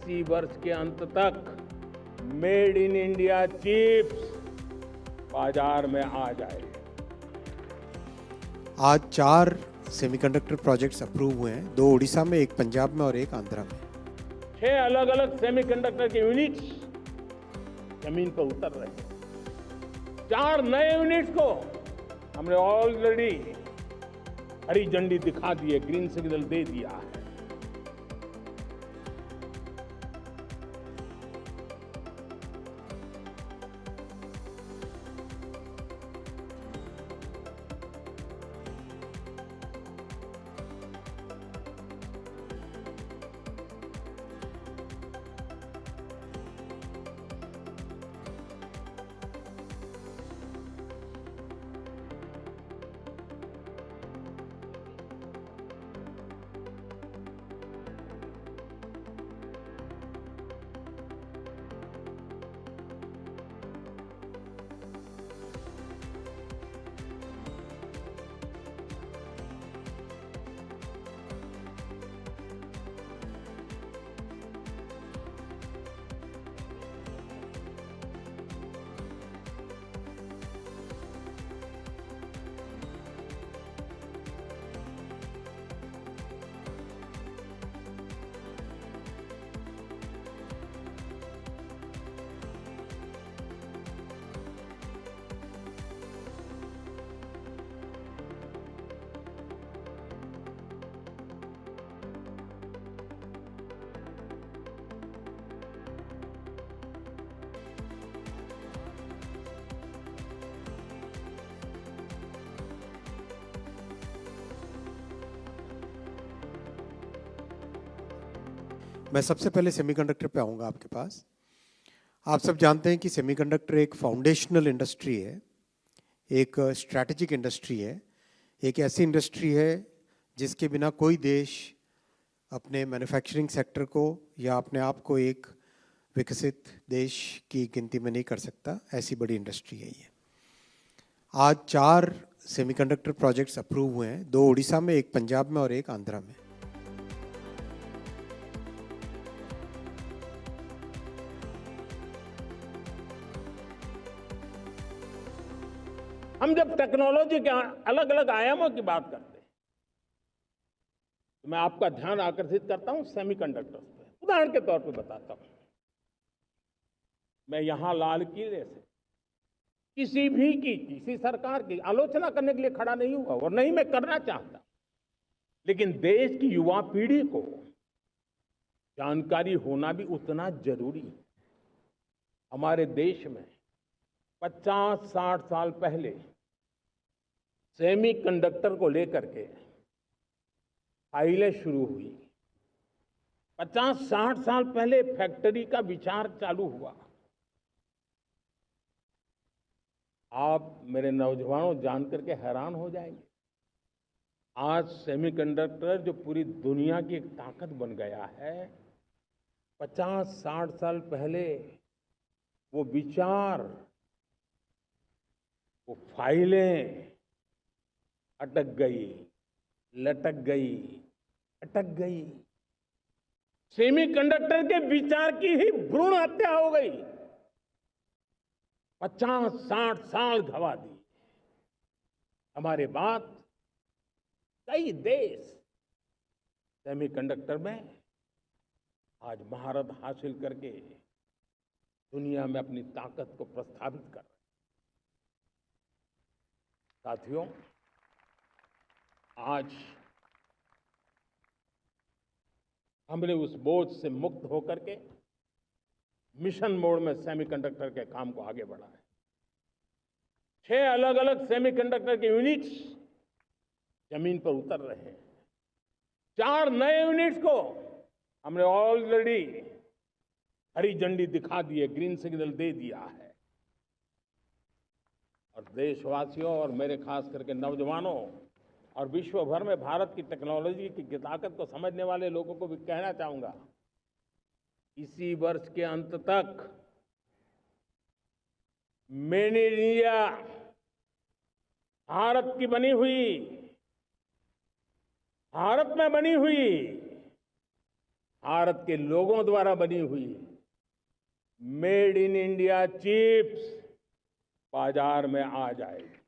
इसी वर्ष के अंत तक मेड इन इंडिया चिप्स बाजार में आ जाए। आज 4 सेमीकंडक्टर प्रोजेक्ट्स अप्रूव हुए हैं, 2 उड़ीसा में, 1 पंजाब में और 1 आंध्रा में। 6 अलग अलग सेमीकंडक्टर के यूनिट्स जमीन पर उतर रहे हैं। 4 नए यूनिट्स को हमने ऑलरेडी हरी झंडी दिखा दी है, ग्रीन सिग्नल दे दिया है। मैं सबसे पहले सेमीकंडक्टर पे आऊँगा आपके पास। आप सब जानते हैं कि सेमीकंडक्टर एक फाउंडेशनल इंडस्ट्री है, एक स्ट्रैटेजिक इंडस्ट्री है, एक ऐसी इंडस्ट्री है जिसके बिना कोई देश अपने मैन्युफैक्चरिंग सेक्टर को या अपने आप को एक विकसित देश की गिनती में नहीं कर सकता। ऐसी बड़ी इंडस्ट्री है ये। आज 4 सेमीकंडक्टर प्रोजेक्ट्स अप्रूव हुए हैं, 2 उड़ीसा में, 1 पंजाब में और 1 आंध्रा में। हम जब टेक्नोलॉजी के अलग अलग आयामों की बात करते हैं तो मैं आपका ध्यान आकर्षित करता हूं सेमीकंडक्टर्स पे। उदाहरण के तौर पे बताता हूं, मैं यहां लाल किले से किसी सरकार की आलोचना करने के लिए खड़ा नहीं हुआ और नहीं मैं करना चाहता, लेकिन देश की युवा पीढ़ी को जानकारी होना भी उतना जरूरी है। हमारे देश में 50-60 साल पहले सेमीकंडक्टर को लेकर के फाइलें शुरू हुई। 50-60 साल पहले फैक्ट्री का विचार चालू हुआ। आप मेरे नौजवानों जानकर के हैरान हो जाएंगे, आज सेमीकंडक्टर जो पूरी दुनिया की एक ताकत बन गया है, 50-60 साल पहले वो विचार, वो फाइलें अटक गई, लटक गई, अटक गई। सेमीकंडक्टर के विचार की ही भ्रूण हत्या हो गई। 50-60 साल गवा दी। हमारे बाद कई देश सेमीकंडक्टर में आज महारत हासिल करके दुनिया में अपनी ताकत को प्रस्थापित कर रहे हैं। साथियों, आज हमने उस बोझ से मुक्त होकर के मिशन मोड में सेमीकंडक्टर के काम को आगे बढ़ाया है। 6 अलग अलग सेमीकंडक्टर के यूनिट्स जमीन पर उतर रहे हैं। 4 नए यूनिट्स को हमने ऑलरेडी हरी झंडी दिखा दी है, ग्रीन सिग्नल दे दिया है। और देशवासियों और मेरे खास करके नौजवानों और विश्व भर में भारत की टेक्नोलॉजी की ताकत को समझने वाले लोगों को भी कहना चाहूंगा, इसी वर्ष के अंत तक मेड इन इंडिया, भारत की बनी हुई, भारत में बनी हुई भारत के लोगों द्वारा बनी हुई मेड इन इंडिया चिप्स बाजार में आ जाएगी।